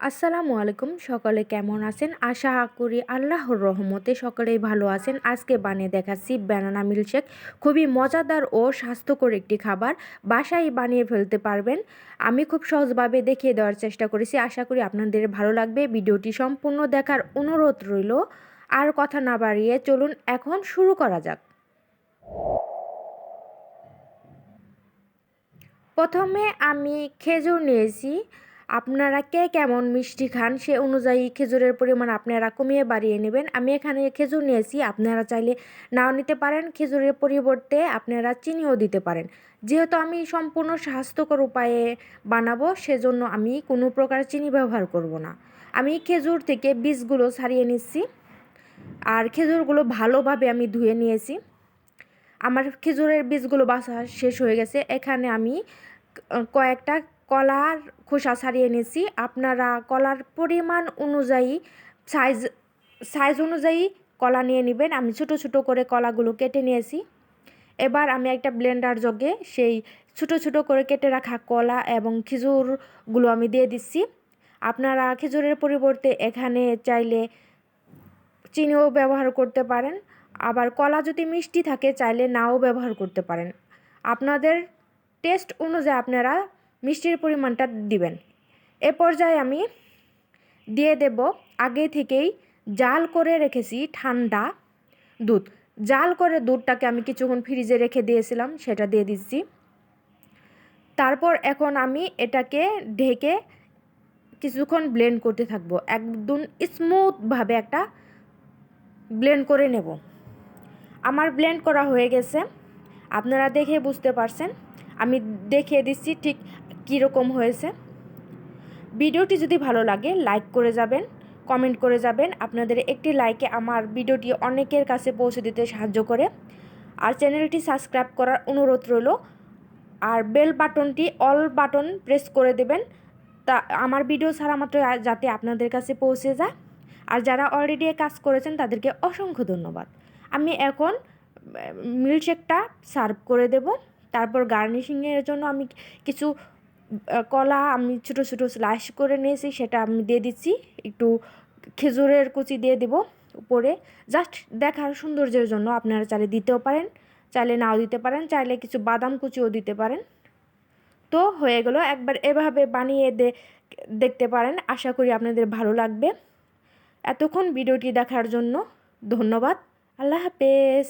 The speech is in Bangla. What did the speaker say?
আসসালামু আলাইকুম। সকলে কেমন আছেন? আশা করি আল্লাহর রহমতে সকলেই ভালো আছেন। আজকে বানিয়ে দেখাচ্ছি ব্যানানা মিল্কশেক। খুবই মজাদার ও স্বাস্থ্যকর একটি খাবার, বাসায় বানিয়ে ফেলতে পারবেন। আমি খুব সহজভাবে দেখিয়ে দেওয়ার চেষ্টা করেছি। আশা করি আপনাদের ভালো লাগবে। ভিডিওটি সম্পূর্ণ দেখার অনুরোধ রইল। আর কথা না বাড়িয়ে চলুন এখন শুরু করা যাক। প্রথমে আমি খেজুর নিয়েছি। আপনারা কে কেমন মিষ্টি খান সে অনুযায়ী খেজুরের পরিমাণ আপনারা কমিয়ে বাড়িয়ে নেবেন। আমি এখানে খেজুর নিয়েছি, আপনারা চাইলে নাও নিতে পারেন। খেজুরের পরিবর্তে আপনারা চিনিও দিতে পারেন। যেহেতু আমি সম্পূর্ণ স্বাস্থ্যকর উপায়ে বানাবো, সেজন্য আমি কোনো প্রকার চিনি ব্যবহার করব না। আমি খেজুর থেকে বীজগুলো ছাড়িয়ে নিচ্ছি, আর খেজুরগুলো ভালোভাবে আমি ধুয়ে নিয়েছি। আমার খেজুরের বীজগুলো বাছা শেষ হয়ে গেছে। এখানে আমি কয়েকটা কলার খোসা ছাড়িয়ে নিয়েছি। আপনারা কলার পরিমাণ অনুযায়ী সাইজ অনুযায়ী কলা নিয়ে নেবেন। আমি ছোট ছোট করে কলাগুলো কেটে নিয়েছি। এবার আমি একটা ব্লেন্ডার জগে সেই ছোট ছোট করে কেটে রাখা কলা এবং খেজুরগুলো আমি দিয়ে দিচ্ছি। আপনারা খেজুরের পরিবর্তে এখানে চাইলে চিনিও ব্যবহার করতে পারেন। আবার কলা যদি মিষ্টি থাকে চাইলে নাও ব্যবহার করতে পারেন। আপনাদের টেস্ট অনুযায়ী আপনারা মিষ্টির পরিমাণটা দিবেন। এ পর্যায়ে আমি দিয়ে দেব আগে থেকেই জাল করে রেখেছি ঠান্ডা দুধ। জাল করে দুধটাকে আমি কিছুক্ষণ ফ্রিজে রেখে দিয়েছিলাম, সেটা দিয়ে দিচ্ছি। তারপর এখন আমি এটাকে ঢেকে কিছুক্ষণ ব্লেন্ড করতে থাকবো। একদম স্মুথভাবে একটা ব্লেন্ড করে নেব। আমার ব্লেন্ড করা হয়ে গেছে, আপনারা দেখে বুঝতে পারছেন। আমি দেখিয়ে দিচ্ছি ঠিক কীরকম হয়েছে। ভিডিওটি যদি ভালো লাগে লাইক করে যাবেন, কমেন্ট করে যাবেন। আপনাদের একটি লাইকে আমার ভিডিওটি অনেকের কাছে পৌঁছে দিতে সাহায্য করে। আর চ্যানেলটি সাবস্ক্রাইব করার অনুরোধ রইল। আর বেল বাটনটি অল বাটন প্রেস করে দেবেন, তা আমার ভিডিও ছাড়া মাত্র যাতে আপনাদের কাছে পৌঁছে যায়। আর যারা অলরেডি কাজ করেছেন তাদেরকে অসংখ্য ধন্যবাদ। আমি এখন মিল্কশেকটা সার্ভ করে দেব। তারপর গার্নিশিংয়ের জন্য আমি কিছু কলা আমি ছোটো ছোটো স্লাইস করে নিয়েছি, সেটা আমি দিয়ে দিচ্ছি। একটু খেজুরের কুচি দিয়ে দেব উপরে, জাস্ট দেখার সৌন্দর্যের জন্য। আপনারা চাইলে দিতেও পারেন, চাইলে নাও দিতে পারেন, চাইলে কিছু বাদাম কুচিও দিতে পারেন। তো হয়ে গেল। একবার এভাবে বানিয়ে দেখতে পারেন। আশা করি আপনাদের ভালো লাগবে। এতক্ষণ ভিডিওটি দেখার জন্য ধন্যবাদ। আল্লাহ হাফেজ।